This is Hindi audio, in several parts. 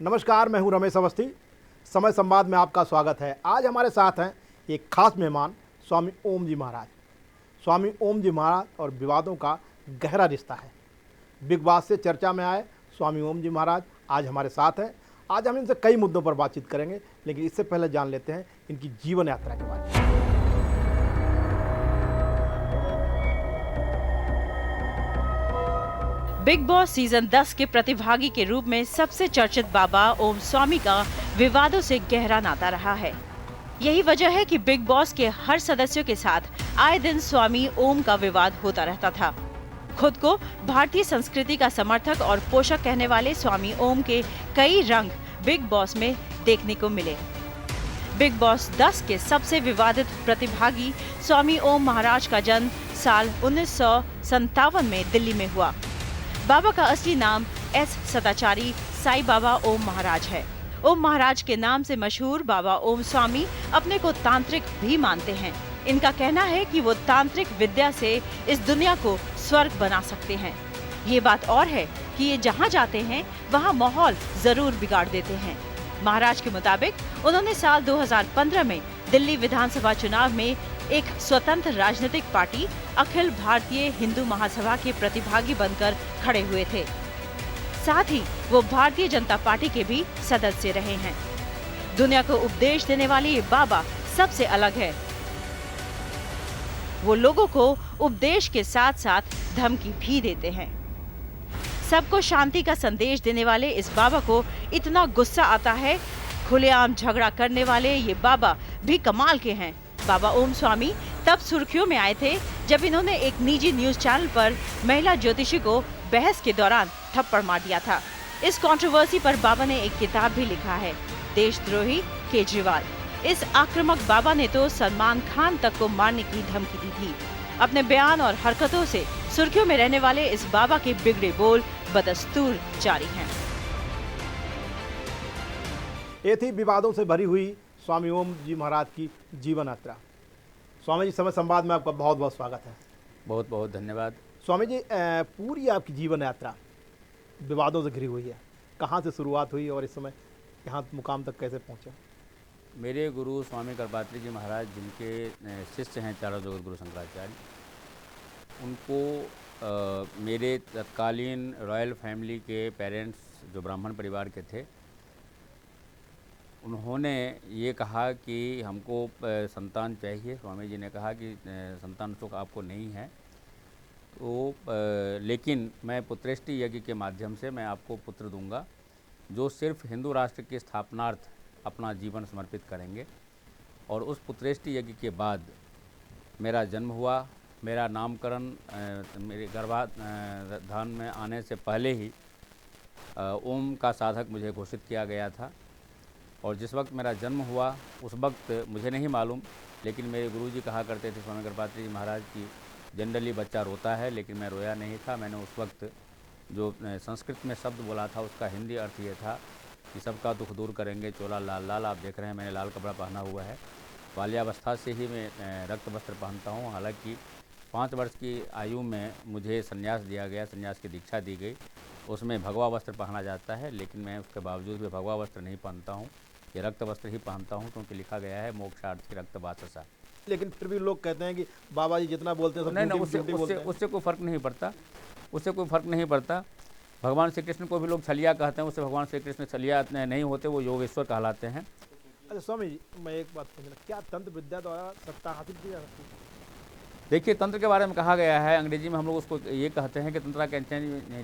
नमस्कार, मैं हूं रमेश अवस्थी। समय संवाद में आपका स्वागत है। आज हमारे साथ हैं एक खास मेहमान स्वामी ओम जी महाराज। स्वामी ओम जी महाराज और विवादों का गहरा रिश्ता है। बिग बॉस से चर्चा में आए स्वामी ओम जी महाराज आज हमारे साथ हैं। आज हम इनसे कई मुद्दों पर बातचीत करेंगे, लेकिन इससे पहले जान लेते हैं इनकी जीवन यात्रा के बारे में। बिग बॉस सीजन 10 के प्रतिभागी के रूप में सबसे चर्चित बाबा ओम स्वामी का विवादों से गहरा नाता रहा है। यही वजह है कि बिग बॉस के हर सदस्यों के साथ आए दिन स्वामी ओम का विवाद होता रहता था। खुद को भारतीय संस्कृति का समर्थक और पोषक कहने वाले स्वामी ओम के कई रंग बिग बॉस में देखने को मिले। बिग बॉस 10 के सबसे विवादित प्रतिभागी स्वामी ओम महाराज का जन्म साल 1957 में दिल्ली में हुआ। बाबा का असली नाम एस सदाचारी साई बाबा ओम महाराज है। ओम महाराज के नाम से मशहूर बाबा ओम स्वामी अपने को तांत्रिक भी मानते हैं। इनका कहना है कि वो तांत्रिक विद्या से इस दुनिया को स्वर्ग बना सकते हैं। ये बात और है कि ये जहाँ जाते हैं वहाँ माहौल जरूर बिगाड़ देते हैं। महाराज के मुताबिक उन्होंने साल 2015 में दिल्ली विधानसभा चुनाव में एक स्वतंत्र राजनीतिक पार्टी अखिल भारतीय हिंदू महासभा के प्रतिभागी बनकर खड़े हुए थे। साथ ही वो भारतीय जनता पार्टी के भी सदस्य रहे हैं। दुनिया को उपदेश देने वाले ये बाबा सबसे अलग है। वो लोगों को उपदेश के साथ साथ धमकी भी देते हैं। सबको शांति का संदेश देने वाले इस बाबा को इतना गुस्सा आता है। खुलेआम झगड़ा करने वाले ये बाबा भी कमाल के हैं। बाबा ओम स्वामी तब सुर्खियों में आए थे जब इन्होंने एक निजी न्यूज चैनल पर महिला ज्योतिषी को बहस के दौरान थप्पड़ मार दिया था। इस कंट्रोवर्सी पर बाबा ने एक किताब भी लिखा है, देशद्रोही केजरीवाल। इस आक्रामक बाबा ने तो सलमान खान तक को मारने की धमकी दी थी। अपने बयान और हरकतों से सुर्खियों में रहने वाले इस बाबा के बिगड़े बोल बदस्तूर जारी हैं। ये थी विवादों से भरी हुई स्वामी ओम जी महाराज की जीवन यात्रा। स्वामी जी, समय संवाद में आपका बहुत बहुत स्वागत है। बहुत बहुत धन्यवाद। स्वामी जी, पूरी आपकी जीवन यात्रा विवादों से घिरी हुई है। कहाँ से शुरुआत हुई और इस समय यहाँ मुकाम तक कैसे पहुँचे? मेरे गुरु स्वामी करपात्री जी महाराज, जिनके शिष्य हैं चारों जगत गुरु शंकराचार्य, उनको मेरे तत्कालीन रॉयल फैमिली के पेरेंट्स जो ब्राह्मण परिवार के थे, उन्होंने ये कहा कि हमको संतान चाहिए। स्वामी जी ने कहा कि संतान सुख आपको नहीं है, तो लेकिन मैं पुत्रेष्टि यज्ञ के माध्यम से मैं आपको पुत्र दूंगा जो सिर्फ हिंदू राष्ट्र की स्थापनार्थ अपना जीवन समर्पित करेंगे। और उस पुत्रेष्टि यज्ञ के बाद मेरा जन्म हुआ। मेरा नामकरण मेरे गर्भाधान में आने से पहले ही ओम का साधक मुझे घोषित किया गया था। और जिस वक्त मेरा जन्म हुआ उस वक्त मुझे नहीं मालूम, लेकिन मेरे गुरुजी कहा करते थे स्वामी करपात्री जी महाराज की, जनरली बच्चा रोता है, लेकिन मैं रोया नहीं था। मैंने उस वक्त जो संस्कृत में शब्द बोला था उसका हिंदी अर्थ ये था कि सबका दुख दूर करेंगे, चोला लाल लाल। आप देख रहे हैं मैंने लाल कपड़ा पहना हुआ है। बाल्यावस्था से ही मैं रक्त वस्त्र पहनता हूँ। हालांकि 5 वर्ष की आयु में मुझे संन्यास दिया गया, संन्यास की दीक्षा दी गई। उसमें भगवा वस्त्र पहना जाता है, लेकिन मैं उसके बावजूद भी भगवा वस्त्र नहीं पहनता हूँ, ये रक्त वस्त्र ही पहनता हूँ, क्योंकि लिखा गया है मोक्षार्थी रक्त वाससा। लेकिन फिर भी लोग कहते हैं कि बाबा जी जितना बोलते हैं सब नहीं, उससे कोई फर्क नहीं पड़ता। उससे कोई फर्क नहीं पड़ता। भगवान श्री कृष्ण को भी लोग छलिया कहते हैं, उससे भगवान श्री कृष्ण छलिया नहीं होते, वो योगेश्वर कहलाते हैं। अच्छा स्वामी जी, मैं एक बात पूछना, क्या तंत्र विद्या द्वारा सत्ता हासिल की जा सकती है? देखिए, तंत्र के बारे में कहा गया है, अंग्रेजी में हम लोग उसको ये कहते हैं कि तंत्र can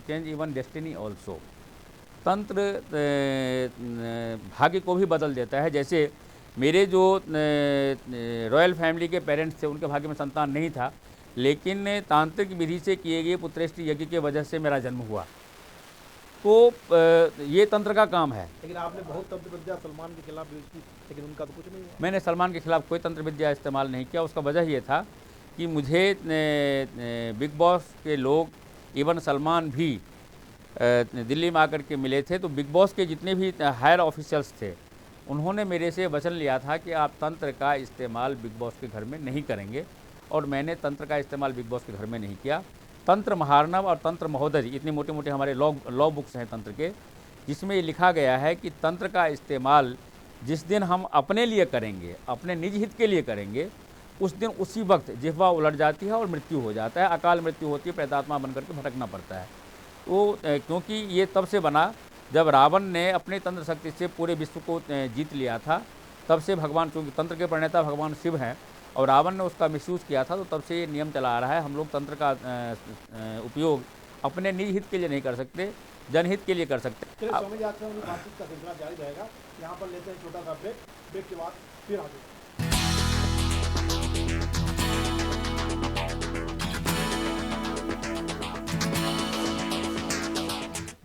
change even destiny also. तंत्र भाग्य को भी बदल देता है। जैसे मेरे जो रॉयल फैमिली के पेरेंट्स थे, उनके भाग्य में संतान नहीं था, लेकिन तांत्रिक विधि से किए गए पुत्रेष्टि यज्ञ की वजह से मेरा जन्म हुआ। तो ये तंत्र का काम है। लेकिन आपने बहुत तंत्र विद्या सलमान के खिलाफ यूज की, लेकिन उनका तो कुछ नहीं हुआ। मैंने सलमान के खिलाफ कोई तंत्र विद्या इस्तेमाल नहीं किया। उसका वजह ये था कि मुझे बिग बॉस के लोग, इवन सलमान भी दिल्ली में आकर के मिले थे, तो बिग बॉस के जितने भी हायर ऑफिशियल्स थे, उन्होंने मेरे से वचन लिया था कि आप तंत्र का इस्तेमाल बिग बॉस के घर में नहीं करेंगे। और मैंने तंत्र का इस्तेमाल बिग बॉस के घर में नहीं किया। तंत्र महार्णव और तंत्र महोदय, इतनी मोटे मोटे हमारे लॉ बुक्स हैं तंत्र के, जिसमें ये लिखा गया है कि तंत्र का इस्तेमाल जिस दिन हम अपने लिए करेंगे, अपने निज हित के लिए करेंगे, उस दिन उसी वक्त जिह्वा उलट जाती है और मृत्यु हो जाता है, अकाल मृत्यु होती है, प्रेतात्मा बनकर के भटकना पड़ता है। तो क्योंकि ये तब से बना जब रावण ने अपनी तंत्र शक्ति से पूरे विश्व को जीत लिया था, तब से भगवान, क्योंकि तंत्र के प्रणेता भगवान शिव हैं और रावण ने उसका मिसयूज़ किया था, तो तब से ये नियम चला आ रहा है। हम लोग तंत्र का उपयोग अपने निज हित के लिए नहीं कर सकते, जनहित के लिए कर सकते। चलिए स्वामी जी, आज से हमारी बातचीत का सिलसिला जारी रहेगा। यहाँ पर लेते हैं छोटा सा ब्रेक, ब्रेक के बाद फिर आगे।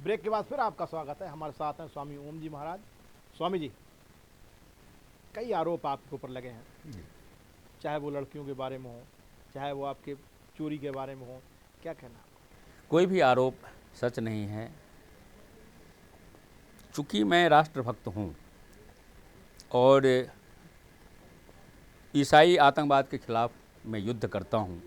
ब्रेक के बाद फिर आपका स्वागत है। हमारे साथ हैं स्वामी ओम जी महाराज। स्वामी जी, कई आरोप आपके ऊपर लगे हैं, चाहे वो लड़कियों के बारे में हो, चाहे वो आपके चोरी के बारे में हो, क्या कहना आपका? कोई भी आरोप सच नहीं है। चूँकि मैं राष्ट्रभक्त हूँ और ईसाई आतंकवाद के खिलाफ मैं युद्ध करता हूँ।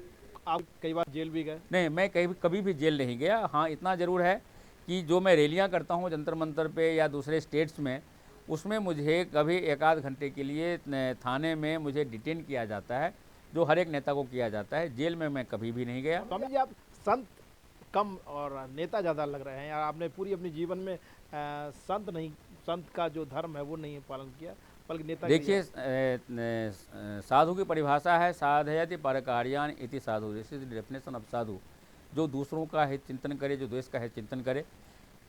आप कई बार जेल भी गए? नहीं, मैं कभी भी जेल नहीं गया। हाँ, इतना ज़रूर है कि जो मैं रैलियाँ करता हूँ जंतर मंतर पे या दूसरे स्टेट्स में, उसमें मुझे कभी एक आध घंटे के लिए थाने में मुझे डिटेन किया जाता है, जो हर एक नेता को किया जाता है। जेल में मैं कभी भी नहीं गया। स्वामी जी, आप संत कम और नेता ज़्यादा लग रहे हैं यार। आपने पूरी अपनी जीवन में संत का जो धर्म है वो नहीं पालन किया, बल्कि नेता। देखिए, साधु की परिभाषा है साधयति परकार्यान इति साधु। दिस इज डेफिनेशन ऑफ साधु। जो दूसरों का हित चिंतन करे, जो देश का हित चिंतन करे।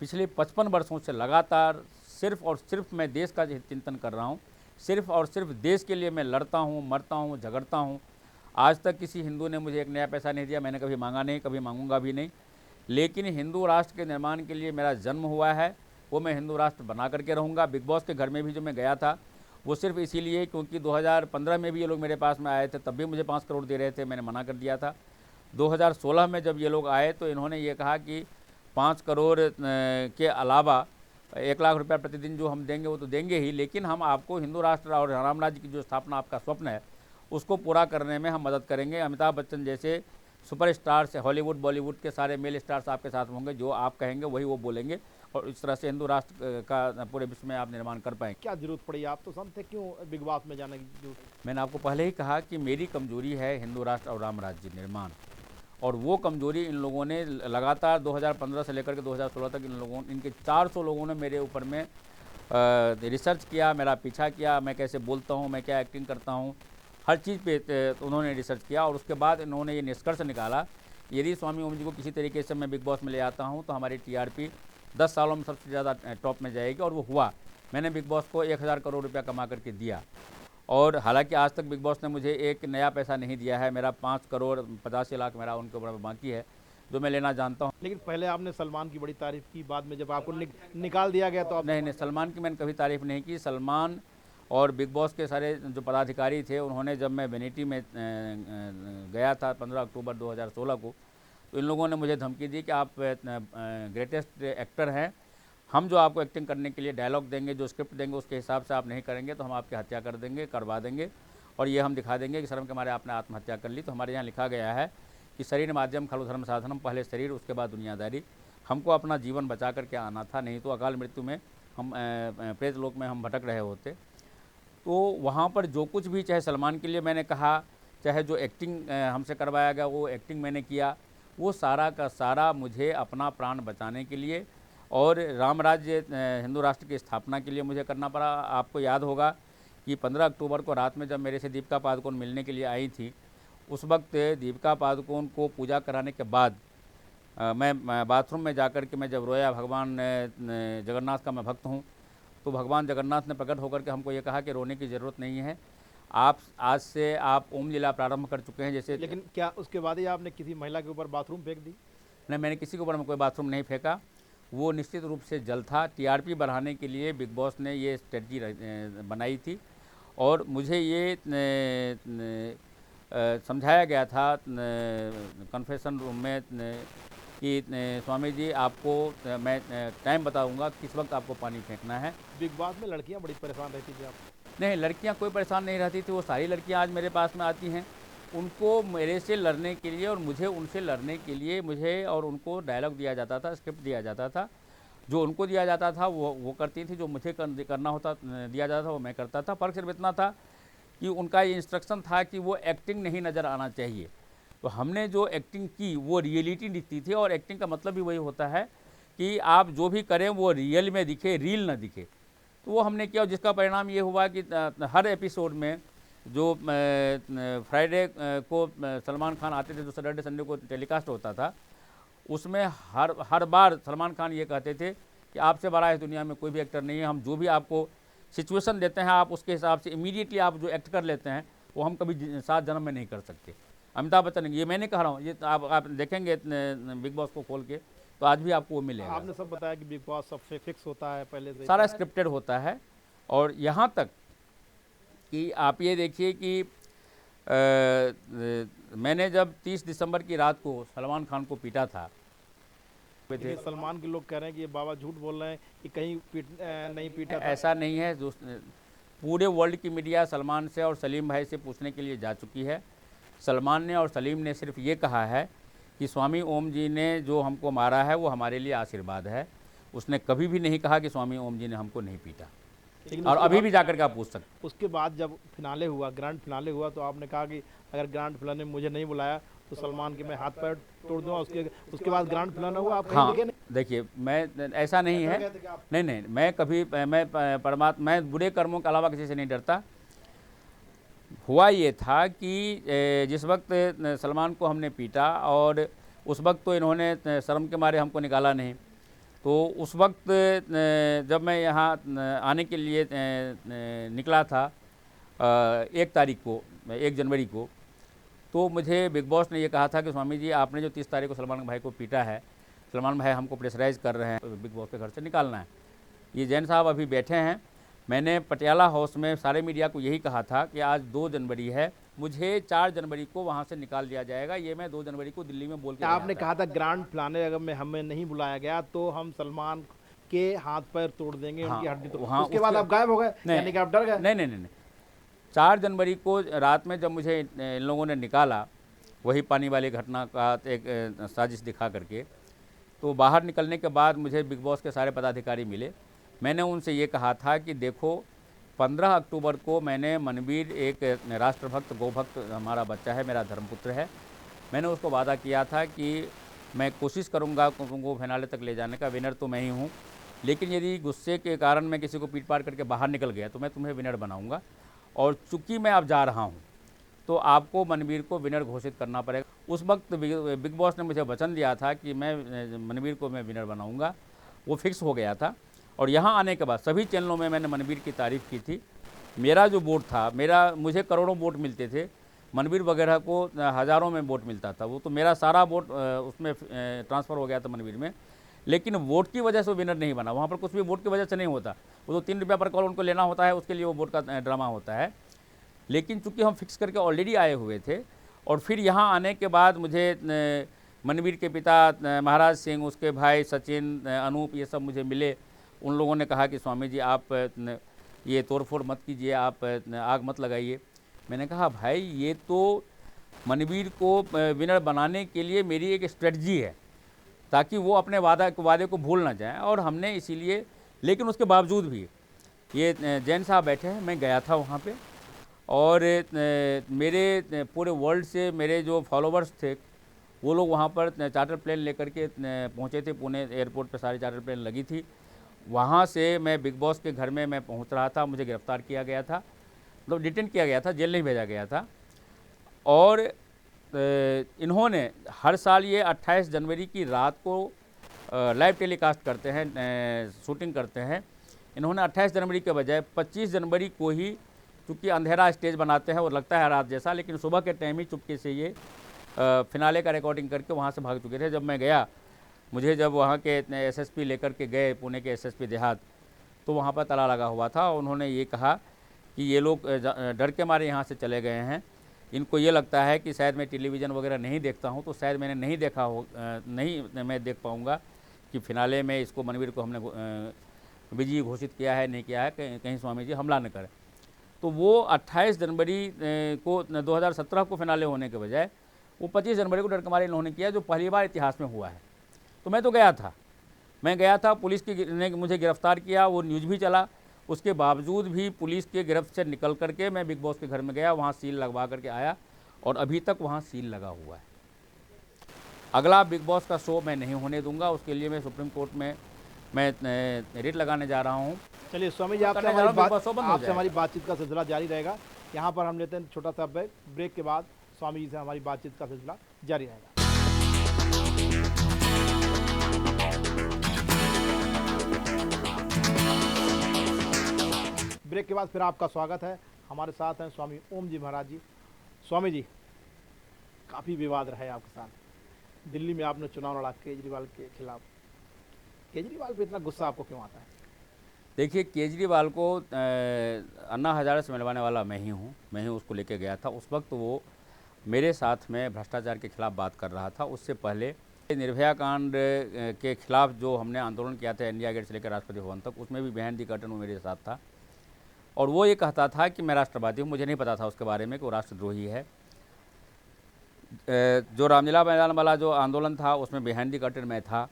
पिछले 55 वर्षों से लगातार सिर्फ और सिर्फ मैं देश का हित चिंतन कर रहा हूँ। सिर्फ और सिर्फ देश के लिए मैं लड़ता हूँ, मरता हूँ, झगड़ता हूँ। आज तक किसी हिंदू ने मुझे एक नया पैसा नहीं दिया, मैंने कभी मांगा नहीं, कभी मांगूंगा भी नहीं। लेकिन हिंदू राष्ट्र के निर्माण के लिए मेरा जन्म हुआ है, वो मैं हिंदू राष्ट्र बना करके रहूँगा। बिग बॉस के घर में भी जो मैं गया था, वो सिर्फ इसीलिए क्योंकि 2015 में भी ये लोग मेरे पास में आए थे, तब भी मुझे 5 करोड़ दे रहे थे, मैंने मना कर दिया था। 2016 में जब ये लोग आए तो इन्होंने ये कहा कि 5 करोड़ के अलावा 1 लाख रुपया प्रतिदिन जो हम देंगे वो तो देंगे ही, लेकिन हम आपको हिंदू राष्ट्र और राम राज्य की जो स्थापना आपका स्वप्न है उसको पूरा करने में हम मदद करेंगे। अमिताभ बच्चन जैसे सुपरस्टार से हॉलीवुड बॉलीवुड के सारे मेल स्टार्स आपके साथ होंगे, जो आप कहेंगे वही वो बोलेंगे, और इस तरह से हिंदू राष्ट्र का पूरे विश्व में आप निर्माण कर पाएंगे। क्या जरूरत पड़ी? आप तो संत थे, क्यों बिग बॉस में जाने की जरूरत? मैंने आपको पहले ही कहा कि मेरी कमजोरी है हिंदू राष्ट्र और राम राज्य निर्माण, और वो कमजोरी इन लोगों ने लगातार 2015 से लेकर के 2016 तक इनके 400 लोगों ने मेरे ऊपर में रिसर्च किया, मेरा पीछा किया, मैं कैसे बोलता हूँ, मैं क्या एक्टिंग करता हूँ, हर चीज़ पे उन्होंने रिसर्च किया। और उसके बाद इन्होंने ये निष्कर्ष निकाला, यदि स्वामी ओम जी को किसी तरीके से मैं बिग बॉस में ले आता हूँ तो हमारी टीआरपी 10 सालों में सबसे ज़्यादा टॉप में जाएगी, और वो हुआ। मैंने बिग बॉस को 1000 करोड़ रुपया कमा करके दिया, और हालांकि आज तक बिग बॉस ने मुझे एक नया पैसा नहीं दिया है। मेरा 5 करोड़ 85 लाख मेरा उनके ऊपर बाकी है, जो मैं लेना जानता हूँ। लेकिन पहले आपने सलमान की बड़ी तारीफ की, बाद में जब आपको निकाल दिया गया तो आप... नहीं, सलमान की मैंने कभी तारीफ नहीं की। सलमान और बिग बॉस के सारे जो पदाधिकारी थे, उन्होंने, जब मैं वेनिटी में गया था 15 अक्टूबर 2016 को, तो इन लोगों ने मुझे धमकी दी कि आप ग्रेटेस्ट एक्टर हैं, हम जो आपको एक्टिंग करने के लिए डायलॉग देंगे, जो स्क्रिप्ट देंगे, उसके हिसाब से आप नहीं करेंगे तो हम आपकी हत्या कर देंगे, करवा देंगे, और ये हम दिखा देंगे कि शर्म के मारे आपने आत्महत्या कर ली। तो हमारे यहाँ लिखा गया है कि शरीर माध्यम खलु धर्म साधनम, पहले शरीर उसके बाद दुनियादारी। हमको अपना जीवन बचा करके आना था, नहीं तो अकाल मृत्यु में हम प्रेत लोक में हम भटक रहे होते। तो वहाँ पर जो कुछ भी, चाहे सलमान के लिए मैंने कहा, चाहे जो एक्टिंग हमसे करवाया गया वो एक्टिंग मैंने किया, वो सारा का सारा मुझे अपना प्राण बचाने के लिए और राम राज्य हिंदू राष्ट्र की स्थापना के लिए मुझे करना पड़ा। आपको याद होगा कि 15 अक्टूबर को रात में जब मेरे से दीपिका पादुकोण मिलने के लिए आई थी, उस वक्त दीपिका पादुकोण को पूजा कराने के बाद मैं बाथरूम में जाकर के मैं जब रोया, भगवान जगन्नाथ का मैं भक्त हूँ, तो भगवान जगन्नाथ ने प्रकट होकर के हमको ये कहा कि रोने की ज़रूरत नहीं है, आप आज से आप ओम लीला प्रारंभ कर चुके हैं। जैसे, लेकिन क्या उसके बाद ही आपने किसी महिला के ऊपर बाथरूम फेंक दी? नहीं, मैंने किसी के ऊपर कोई बाथरूम नहीं फेंका। वो निश्चित रूप से जल था। टीआरपी बढ़ाने के लिए बिग बॉस ने ये स्ट्रेटजी बनाई थी, और मुझे ये समझाया गया था कन्फेशन रूम में कि स्वामी जी, आपको मैं टाइम बताऊंगा किस वक्त आपको पानी फेंकना है। बिग बॉस में लड़कियां बड़ी परेशान रहती थी आप? नहीं, लड़कियां कोई परेशान नहीं रहती थी। वो सारी लड़कियां आज मेरे पास में आती हैं, उनको मेरे से लड़ने के लिए और मुझे उनसे लड़ने के लिए मुझे और उनको डायलॉग दिया जाता था, स्क्रिप्ट दिया जाता था। जो उनको दिया जाता था वो करती थी, जो मुझे करना होता दिया जाता था वो मैं करता था। फ़र्क सिर्फ इतना था कि उनका ये इंस्ट्रक्शन था कि वो एक्टिंग नहीं नज़र आना चाहिए। तो हमने जो एक्टिंग की वो रियलिटी दिखती थी, और एक्टिंग का मतलब भी वही होता है कि आप जो भी करें वो रियल में दिखे, रील ना दिखे। तो वो हमने किया, और जिसका परिणाम ये हुआ कि हर एपिसोड में जो फ्राइडे को सलमान खान आते थे, जो सैटरडे संडे को टेलीकास्ट होता था, उसमें हर बार सलमान खान ये कहते थे कि आपसे बड़ा इस दुनिया में कोई भी एक्टर नहीं है। हम जो भी आपको सिचुएशन देते हैं आप उसके हिसाब से इमीडिएटली आप जो एक्ट कर लेते हैं वो हम कभी 7 जन्म में नहीं कर सकते। अमिताभ बच्चन, ये मैं नहीं कह रहा हूँ, ये आप देखेंगे बिग बॉस को खोल के तो आज भी आपको वो मिलेगा। आपने सब बताया कि बिग बॉस सब फिक्स होता है पहले से, सारा स्क्रिप्टेड होता है। और यहाँ तक कि आप ये देखिए कि मैंने जब 30 दिसंबर की रात को सलमान खान को पीटा था, लेकिन सलमान के लोग कह रहे हैं कि ये बाबा झूठ बोल रहे हैं कि कहीं नहीं पीटा था। ऐसा नहीं है। जो पूरे वर्ल्ड की मीडिया सलमान से और सलीम भाई से पूछने के लिए जा चुकी है। सलमान ने और सलीम ने सिर्फ ये कहा है कि स्वामी ओम जी ने जो हमको मारा है वो हमारे लिए आशीर्वाद है। उसने कभी भी नहीं कहा कि स्वामी ओम जी ने हमको नहीं पीटा। और अभी भी जाकर के आप पूछ सकते। उसके बाद जब फिनाले हुआ, ग्रैंड फिनाले हुआ, तो आपने कहा कि अगर ग्रैंड फिनाले में मुझे नहीं बुलाया तो सलमान के मैं हाथ पैर तोड़ दूंगा। उसके बाद ग्रैंड फिनाले हुआ, आप हाँ, देखिए मैं ऐसा नहीं है, नहीं, मैं कभी मैं बुरे कर्मों के अलावा किसी से नहीं डरता। हुआ ये था कि जिस वक्त सलमान को हमने पीटा, और उस वक्त तो इन्होंने शर्म के मारे हमको निकाला नहीं, तो उस वक्त जब मैं यहाँ आने के लिए निकला था 1 तारीख को, 1 जनवरी को, तो मुझे बिग बॉस ने ये कहा था कि स्वामी जी आपने जो 30 तारीख को सलमान भाई को पीटा है, सलमान भाई हमको प्रेशराइज कर रहे हैं, बिग बॉस के घर से निकालना है। ये जैन साहब अभी बैठे हैं। मैंने पटियाला हाउस में सारे मीडिया को यही कहा था कि आज 2 जनवरी है, मुझे 4 जनवरी को वहाँ से निकाल दिया जाएगा। ये मैं 2 जनवरी को दिल्ली में बोल के आपने कहा था ग्रैंड फिनाले अगर मैं हमें नहीं बुलाया गया तो हम सलमान के हाथ पैर तोड़ देंगे, हाँ, उनकी हड्डी तोड़। हाँ, उसके बाद आप गायब हो गए, यानी कि आप डर गए? नहीं। 4 जनवरी को रात में जब मुझे इन लोगों ने निकाला, वही पानी वाली घटना का एक साजिश दिखा करके, तो बाहर निकलने के बाद मुझे बिग बॉस के सारे पदाधिकारी मिले। मैंने उनसे ये कहा था कि देखो 15 अक्टूबर को मैंने मनवीर, एक राष्ट्रभक्त गोभक्त हमारा बच्चा है, मेरा धर्मपुत्र है, मैंने उसको वादा किया था कि मैं कोशिश करूंगा तुमको फिनाले तक ले जाने का। विनर तो मैं ही हूं, लेकिन यदि गुस्से के कारण मैं किसी को पीट पार करके बाहर निकल गया तो मैं तुम्हें विनर बनाऊंगा। और चूंकि मैं अब जा रहा हूं तो आपको मनवीर को विनर घोषित करना पड़ेगा। उस वक्त बिग बॉस ने मुझे वचन दिया था कि मैं मनवीर को मैं विनर बनाऊँगा, वो फिक्स हो गया था। और यहाँ आने के बाद सभी चैनलों में मैंने मनवीर की तारीफ़ की थी। मेरा जो वोट था, मुझे करोड़ों वोट मिलते थे, मनवीर वगैरह को हज़ारों में वोट मिलता था। वो तो मेरा सारा वोट उसमें ट्रांसफ़र हो गया था मनवीर में, लेकिन वोट की वजह से वो विनर नहीं बना। वहाँ पर कुछ भी वोट की वजह से नहीं होता, वो तो 3 रुपये पर कॉल उनको लेना होता है, उसके लिए वो वोट का ड्रामा होता है। लेकिन चूँकि हम फिक्स करके ऑलरेडी आए हुए थे, और फिर यहाँ आने के बाद मुझे मनवीर के पिता महाराज सिंह, उसके भाई सचिन, अनूप, ये सब मुझे मिले। उन लोगों ने कहा कि स्वामी जी आप ये तोड़फोड़ मत कीजिए, आप आग मत लगाइए। मैंने कहा भाई ये तो मनवीर को विनर बनाने के लिए मेरी एक स्ट्रेटजी है, ताकि वो अपने वादे को भूल ना जाएं। और हमने इसीलिए, लेकिन उसके बावजूद भी ये जैन साहब बैठे हैं, मैं गया था वहाँ पे, और मेरे पूरे वर्ल्ड से मेरे जो फॉलोवर्स थे वो लोग वहाँ पर चार्टर प्लेन लेकर के पहुँचे थे। पुणे एयरपोर्ट पर सारी चार्टर प्लेन लगी थी। वहाँ से मैं बिग बॉस के घर में मैं पहुँच रहा था, मुझे गिरफ्तार किया गया था, मतलब डिटेन किया गया था, जेल नहीं भेजा गया था। और इन्होंने हर साल ये 28 जनवरी की रात को लाइव टेलीकास्ट करते हैं, शूटिंग करते हैं। इन्होंने 28 जनवरी के बजाय 25 जनवरी को ही, चूँकि अंधेरा स्टेज बनाते हैं और लगता है रात जैसा, लेकिन सुबह के टाइम ही चुपके से ये फिनाले का रिकॉर्डिंग करके वहाँ से भाग चुके थे। जब मैं गया, मुझे जब वहाँ के एसएसपी लेकर के गए, पुणे के एसएसपी देहात, तो वहाँ पर ताला लगा हुआ था। उन्होंने ये कहा कि ये लोग डर के मारे यहाँ से चले गए हैं, इनको ये लगता है कि शायद मैं टेलीविज़न वगैरह नहीं देखता हूँ, तो शायद मैंने नहीं देखा हो, नहीं मैं देख पाऊँगा कि फिनाले में इसको मनवीर को हमने विजयी घोषित किया है नहीं किया है, कहीं स्वामी जी हमला न करें। तो वो 28 जनवरी को 2017 को फिनाले होने के बजाय वो 25 जनवरी को डर के मारे इन्होंने किया, जो पहली बार इतिहास में हुआ है। तो मैं तो गया था, मैं गया था, पुलिस ने मुझे गिरफ्तार किया, वो न्यूज़ भी चला। उसके बावजूद भी पुलिस के गिरफ्त से निकल करके मैं बिग बॉस के घर में गया, वहाँ सील लगवा करके आया और अभी तक वहाँ सील लगा हुआ है। अगला बिग बॉस का शो मैं नहीं होने दूंगा, उसके लिए मैं सुप्रीम कोर्ट में मैं रिट लगाने जा रहा हूँ। चलिए स्वामी जी, आपसे हमारी बातचीत का सिलसिला जारी रहेगा। यहाँ पर हम लेते हैं छोटा सा ब्रेक के बाद स्वामी जी से हमारी बातचीत का सिलसिला जारी रहेगा। ब्रेक के बाद फिर आपका स्वागत है। हमारे साथ हैं स्वामी ओम जी महाराज जी। स्वामी जी, काफ़ी विवाद रहा है आपके साथ। दिल्ली में आपने चुनाव लड़ा केजरीवाल के खिलाफ। केजरीवाल पे इतना गुस्सा आपको क्यों आता है? देखिए, केजरीवाल को अन्ना हजारे से मिलवाने वाला मैं ही उसको लेके गया था। उस वक्त वो मेरे साथ में भ्रष्टाचार के खिलाफ बात कर रहा था। उससे पहले निर्भया कांड के खिलाफ जो हमने आंदोलन किया था इंडिया गेट से लेकर राष्ट्रपति भवन तक, उसमें भी बिहाइंड दी कर्टन वो मेरे साथ था और वो ये कहता था कि मैं राष्ट्रवादी हूँ। मुझे नहीं पता था उसके बारे में कि वो राष्ट्रद्रोही है। जो रामलीला मैदान वाला जो आंदोलन था उसमें बिहाइंड दी कर्टन में था,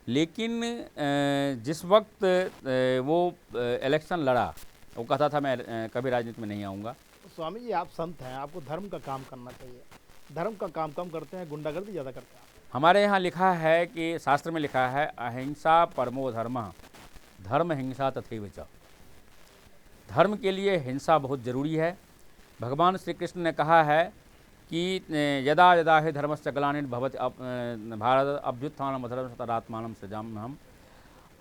लेकिन जिस वक्त वो इलेक्शन लड़ा वो कहता था मैं कभी राजनीति में नहीं आऊँगा। स्वामी जी, आप संत हैं, आपको धर्म का काम करना चाहिए। धर्म का काम कम करते हैं, गुंडागर्दी ज़्यादा करते हैं। हमारे यहाँ लिखा है कि शास्त्र में लिखा है अहिंसा परमो धर्मः, धर्म हिंसा तथैव च। धर्म के लिए हिंसा बहुत ज़रूरी है। भगवान श्री कृष्ण ने कहा है कि यदा यदा हि धर्मस्य ग्लानिर्भवति भारत अभ्युत्थानम् अधर्मस्य तदात्मानं सृजाम्यहम्।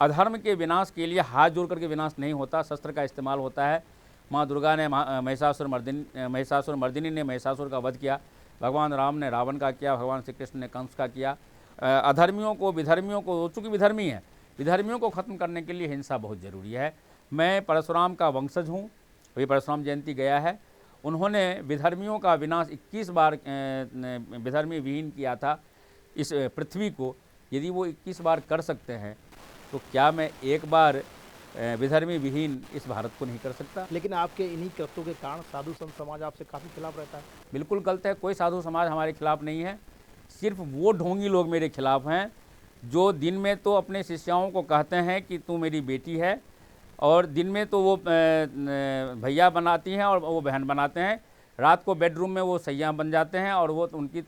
अधर्म के विनाश के लिए हाथ जोड़ करके विनाश नहीं होता, शस्त्र का इस्तेमाल होता है। माँ दुर्गा ने महिषासुर मर्दिनी ने महिषासुर का वध किया, भगवान राम ने रावण का किया, भगवान श्री कृष्ण ने कंस का किया। अधर्मियों को विधर्मियों को, चूँकि विधर्मी है, विधर्मियों को ख़त्म करने के लिए हिंसा बहुत ज़रूरी है। मैं परशुराम का वंशज हूँ, वही परशुराम जयंती गया है। उन्होंने विधर्मियों का विनाश 21 बार विधर्मी विहीन किया था इस पृथ्वी को। यदि वो 21 बार कर सकते हैं तो क्या मैं एक बार विधर्मी विहीन इस भारत को नहीं कर सकता? लेकिन आपके इन्हीं कृत्यों के कारण साधु संत समाज आपसे काफ़ी खिलाफ रहता है। बिल्कुल गलत है। कोई साधु समाज हमारे खिलाफ नहीं है, सिर्फ वो ढोंगी लोग मेरे खिलाफ हैं जो दिन में तो अपने शिष्याओं को कहते हैं कि तू मेरी बेटी है और दिन में तो वो भैया बनाती हैं और वो बहन बनाते हैं, रात को बेडरूम में वो सैया बन जाते हैं और वो उनकी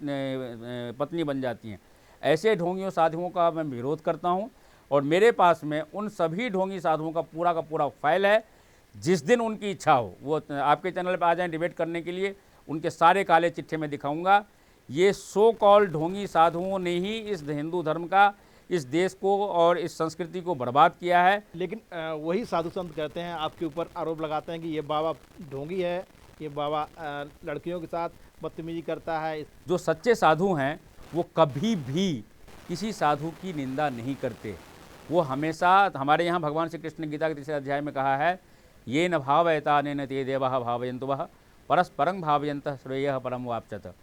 पत्नी बन जाती हैं। ऐसे ढोंगियों साधुओं का मैं विरोध करता हूं और मेरे पास में उन सभी ढोंगी साधुओं का पूरा फाइल है। जिस दिन उनकी इच्छा हो वो आपके चैनल पर आ जाएं डिबेट करने के लिए, उनके सारे काले चिट्ठे में दिखाऊंगा। ये सो कॉल्ड ढोंगी साधुओं ने ही इस हिंदू धर्म का, इस देश को और इस संस्कृति को बर्बाद किया है। लेकिन वही साधु संत कहते हैं, आपके ऊपर आरोप लगाते हैं कि ये बाबा ढोंगी है, ये बाबा लड़कियों के साथ बदतमीजी करता है। जो सच्चे साधु हैं वो कभी भी किसी साधु की निंदा नहीं करते। वो हमेशा, हमारे यहाँ भगवान श्री कृष्ण ने गीता के 3 अध्याय में कहा है, ये न भावयतानेन ते देवः भावयन्तु वः परस्परं भावयन्तः श्रेयः परम वाप्स्यत।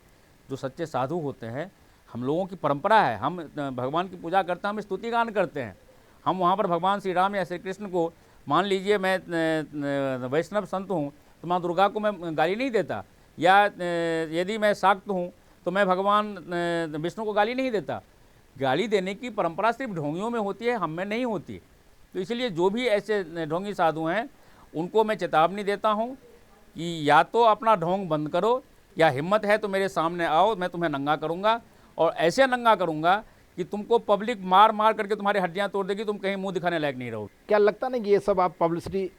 जो सच्चे साधु होते हैं, हम लोगों की परंपरा है, हम भगवान की पूजा करते हैं, हम स्तुति गान करते हैं। हम वहाँ पर भगवान श्री राम या श्री कृष्ण को, मान लीजिए मैं वैष्णव संत हूँ तो माँ दुर्गा को मैं गाली नहीं देता, या यदि मैं शाक्त हूँ तो मैं भगवान विष्णु को गाली नहीं देता। गाली देने की परंपरा सिर्फ ढोंगियों में होती है, हम में नहीं होती। तो इसलिए जो भी ऐसे ढोंगी साधु हैं उनको मैं चेतावनी देता हूँ कि या तो अपना ढोंग बंद करो, या हिम्मत है तो मेरे सामने आओ, मैं तुम्हें नंगा करूँगा और ऐसे नंगा करूँगा कि तुमको पब्लिक मार मार करके तुम्हारी हड्डियाँ तोड़ देगी, तुम कहीं मुंह दिखाने लायक नहीं रहो। क्या लगता नहीं कि ये सब आप पब्लिसिटी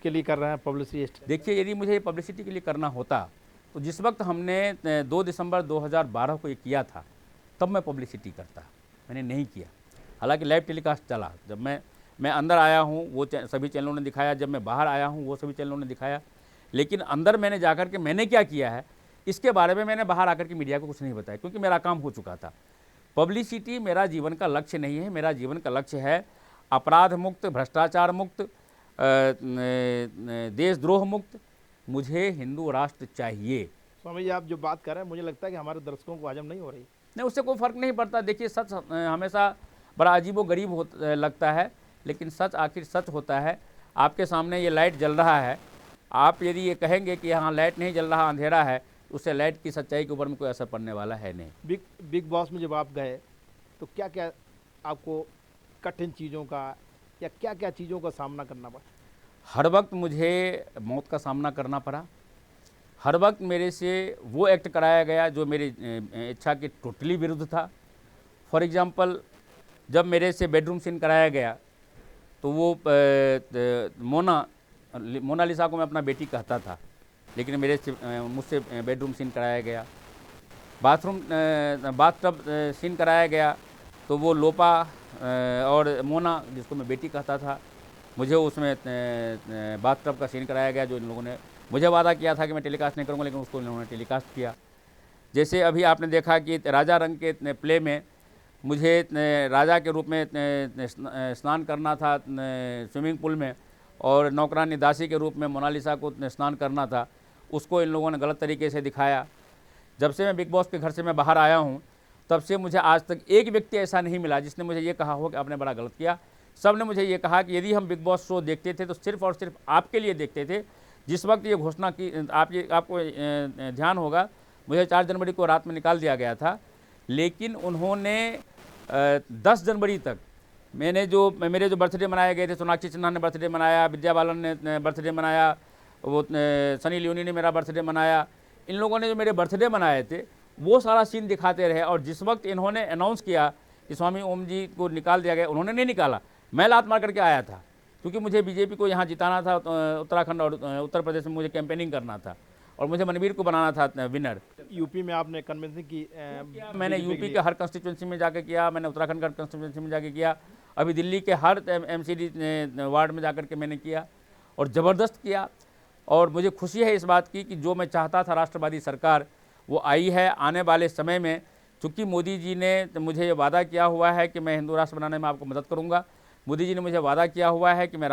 के लिए कर रहे हैं? पब्लिसिटी, देखिए, यदि मुझे पब्लिसिटी के लिए करना होता तो जिस वक्त हमने 2 दिसंबर 2012 को ये किया था तब मैं पब्लिसिटी करता, मैंने नहीं किया। हालांकि लाइव टेलीकास्ट चला, जब मैं अंदर आया हूँ वो सभी चैनलों ने दिखाया, जब मैं बाहर आया हूँ वो सभी चैनलों ने दिखाया, लेकिन अंदर मैंने जाकर के मैंने क्या किया है इसके बारे में मैंने बाहर आकर के मीडिया को कुछ नहीं बताया, क्योंकि मेरा काम हो चुका था। पब्लिसिटी मेरा जीवन का लक्ष्य नहीं है। मेरा जीवन का लक्ष्य है अपराध मुक्त, भ्रष्टाचार मुक्त, देशद्रोह मुक्त। मुझे हिंदू राष्ट्र चाहिए। स्वामी जी, आप जो बात कर रहे हैं मुझे लगता है कि हमारे दर्शकों को हजम नहीं हो रही। नहीं, उससे कोई फ़र्क नहीं पड़ता। देखिए, सच हमेशा बड़ा अजीब व गरीब लगता है, लेकिन सच आखिर सच होता है। आपके सामने ये लाइट जल रहा है, आप यदि ये कहेंगे कि यहाँ लाइट नहीं जल रहा, अंधेरा है, उससे लाइट की सच्चाई के ऊपर में कोई असर पड़ने वाला है नहीं। बिग बॉस में जब आप गए तो क्या क्या आपको कठिन चीज़ों का या क्या क्या चीज़ों का सामना करना पड़ा? हर वक्त मुझे मौत का सामना करना पड़ा। हर वक्त मेरे से वो एक्ट कराया गया जो मेरी इच्छा के टोटली विरुद्ध था। फॉर एग्ज़ाम्पल, जब मेरे से बेडरूम सीन कराया गया तो वो मोनालिसा को मैं अपना बेटी कहता था, लेकिन मुझसे बेडरूम सीन कराया गया। बाथटब सीन कराया गया तो वो लोपा और मोना, जिसको मैं बेटी कहता था, मुझे उसमें बाथटब का सीन कराया गया, जो इन लोगों ने मुझे वादा किया था कि मैं टेलीकास्ट नहीं करूँगा, लेकिन उसको इन लोगों ने टेलीकास्ट किया। जैसे अभी आपने देखा कि राजा रंग के प्ले में मुझे राजा के रूप में स्नान करना था स्विमिंग पूल में, और नौकरानी दासी के रूप में मोनालिसा को स्नान करना था, उसको इन लोगों ने गलत तरीके से दिखाया। जब से मैं बिग बॉस के घर से मैं बाहर आया हूँ, तब से मुझे आज तक एक व्यक्ति ऐसा नहीं मिला जिसने मुझे ये कहा हो कि आपने बड़ा गलत किया। सब ने मुझे ये कहा कि यदि हम बिग बॉस शो देखते थे तो सिर्फ और सिर्फ आपके लिए देखते थे। जिस वक्त ये घोषणा की, आपको ध्यान होगा, मुझे 4 जनवरी को रात में निकाल दिया गया था, लेकिन उन्होंने 10 जनवरी तक मेरे जो बर्थडे मनाए गए थे, सोनाक्षी सिन्हा ने बर्थडे मनाया, विद्या बालन ने बर्थडे मनाया, वो सनी लियोनी ने मेरा बर्थडे मनाया, इन लोगों ने जो मेरे बर्थडे मनाए थे वो सारा सीन दिखाते रहे। और जिस वक्त इन्होंने अनाउंस किया कि स्वामी ओम जी को निकाल दिया गया, उन्होंने नहीं निकाला, मैं लात मार करके आया था, क्योंकि मुझे बीजेपी को यहाँ जिताना था। उत्तराखंड और उत्तर प्रदेश में मुझे कैंपेनिंग करना था और मुझे मनवीर को बनाना था विनर। यूपी में आपने कन्वेंसिंग की? मैंने यूपी के हर कंस्टिट्यूंसी में जाके किया, मैंने उत्तराखंड का कंस्टिट्यूंसी में जाके किया, अभी दिल्ली के हर एमसीडी वार्ड में जाकर के मैंने किया और ज़बरदस्त किया। और मुझे खुशी है इस बात की कि जो मैं चाहता था राष्ट्रवादी सरकार, वो आई है। आने वाले समय में चूँकि मोदी जी ने मुझे ये वादा किया हुआ है कि मैं हिंदू राष्ट्र बनाने में आपको मदद करूँगा, मोदी जी ने मुझे वादा किया हुआ है कि मैं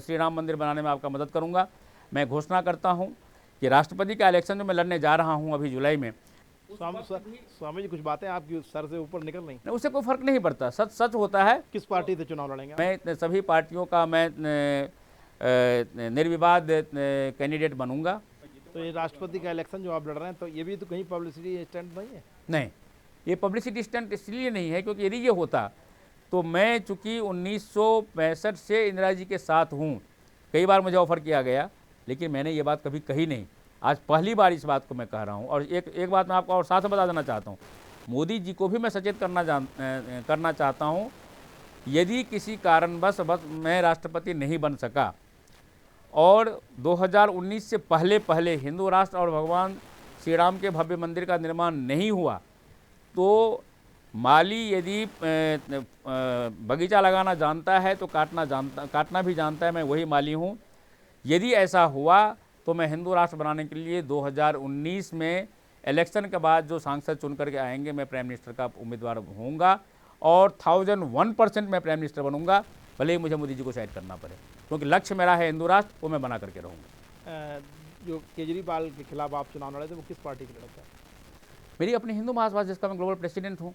श्री राम मंदिर बनाने में आपका मदद करूँगा। मैं घोषणा करता हूँ कि राष्ट्रपति का इलेक्शन जो मैं लड़ने जा रहा हूँ अभी जुलाई में, स्वामी जी कुछ बातें आपकी सर से ऊपर निकल रही हैं। उससे कोई फर्क नहीं पड़ता, सच सच होता है। किस पार्टी से चुनाव लड़ेंगे? मैं सभी पार्टियों का मैं निर्विवाद कैंडिडेट बनूंगा। तो ये राष्ट्रपति का इलेक्शन जो आप लड़ रहे हैं, तो ये भी तो कहीं पब्लिसिटी स्टंट नहीं है? नहीं, ये पब्लिसिटी स्टंट इसलिए नहीं है क्योंकि यदि ये होता तो मैं, चूँकि 1965 से इंदिरा जी के साथ हूँ, कई बार मुझे ऑफ़र किया गया, लेकिन मैंने ये बात कभी कही नहीं। आज पहली बार इस बात को मैं कह रहा हूँ। और एक बात मैं आपको और साथ बता देना चाहता हूँ, मोदी जी को भी मैं सचेत करना चाहता हूँ। यदि किसी कारणवश बस मैं राष्ट्रपति नहीं बन सका और 2019 से पहले हिंदू राष्ट्र और भगवान श्री राम के भव्य मंदिर का निर्माण नहीं हुआ, तो माली यदि बगीचा लगाना जानता है तो काटना भी जानता है। मैं वही माली हूँ। यदि ऐसा हुआ तो मैं हिंदू राष्ट्र बनाने के लिए 2019 में इलेक्शन के बाद जो सांसद चुन करके आएंगे, मैं प्राइम मिनिस्टर का उम्मीदवार होऊंगा और 1001% मैं प्राइम मिनिस्टर बनूंगा, भले ही मुझे मोदी जी को साइड करना पड़े, क्योंकि लक्ष्य मेरा है हिंदू राष्ट्र, वो मैं बना करके रहूँगा। जो केजरीवाल के खिलाफ आप चुनाव लड़े थे, वो किस पार्टी के लड़े थे? मेरी अपनी हिंदू महासभा, जिसका मैं ग्लोबल प्रेसिडेंट हूँ।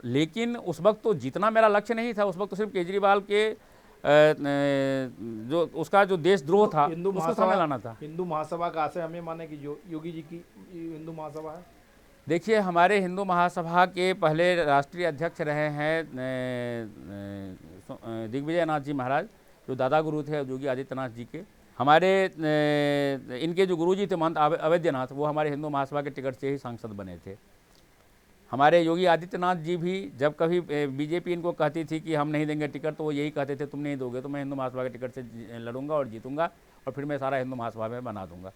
लेकिन उस वक्त तो जीतना मेरा लक्ष्य नहीं था, उस वक्त तो सिर्फ केजरीवाल के जो उसका जो देशद्रोह था उसको सामने लाना था। हिंदू महासभा का आशय हमें माने कि जो योगी जी की हिंदू महासभा है। देखिए, हमारे हिंदू महासभा के पहले राष्ट्रीय अध्यक्ष रहे हैं दिग्विजय नाथ जी महाराज, जो दादा गुरु थे योगी आदित्यनाथ जी के। हमारे इनके जो गुरुजी थे महंत अवैधनाथ, वो हमारे हिंदू महासभा के टिकट से ही सांसद बने थे। हमारे योगी आदित्यनाथ जी भी जब कभी बीजेपी इनको कहती थी कि हम नहीं देंगे टिकट, तो वो यही कहते थे, तुम नहीं दोगे तो मैं हिंदू महासभा के टिकट से लड़ूंगा और जीतूंगा और फिर मैं सारा हिंदू महासभा में बना दूंगा।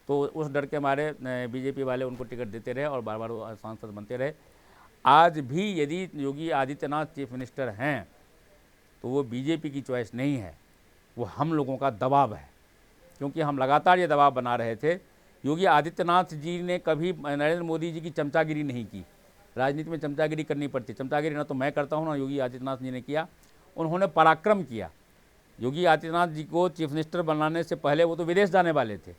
तो उस डर के मारे बीजेपी वाले उनको टिकट देते रहे और बार बार वो सांसद बनते रहे। आज भी यदि योगी आदित्यनाथ चीफ मिनिस्टर हैं तो वो बीजेपी की चॉइस नहीं है, वो हम लोगों का दबाव है, क्योंकि हम लगातार ये दबाव बना रहे थे। योगी आदित्यनाथ जी ने कभी नरेंद्र मोदी जी की चमचागिरी नहीं की। राजनीति में चमचागिरी करनी पड़ती, चमचागिरी ना तो मैं करता हूँ ना योगी आदित्यनाथ जी ने किया। उन्होंने पराक्रम किया। योगी आदित्यनाथ जी को चीफ मिनिस्टर बनाने से पहले वो तो विदेश जाने वाले थे,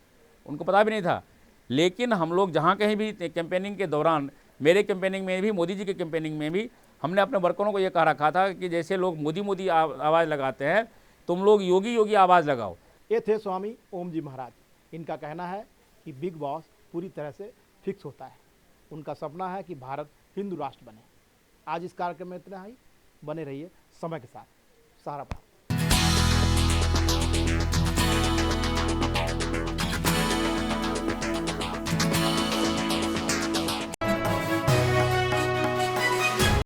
उनको पता भी नहीं था। लेकिन हम लोग जहाँ कहीं भी कैंपेनिंग के दौरान, मेरे कैंपेनिंग में भी, मोदी जी के कैंपेनिंग में भी, हमने अपने वर्करों को ये कह रखा था कि जैसे लोग मोदी मोदी आवाज़ लगाते हैं, तुम लोग योगी योगी आवाज़ लगाओ। ये थे स्वामी ओम जी महाराज। इनका कहना है कि बिग बॉस पूरी तरह से फिक्स होता है। उनका सपना है कि भारत हिंदू राष्ट्र बने। आज इस कार्यक्रम में इतना ही। बने रहिए समय के साथ। सहारा।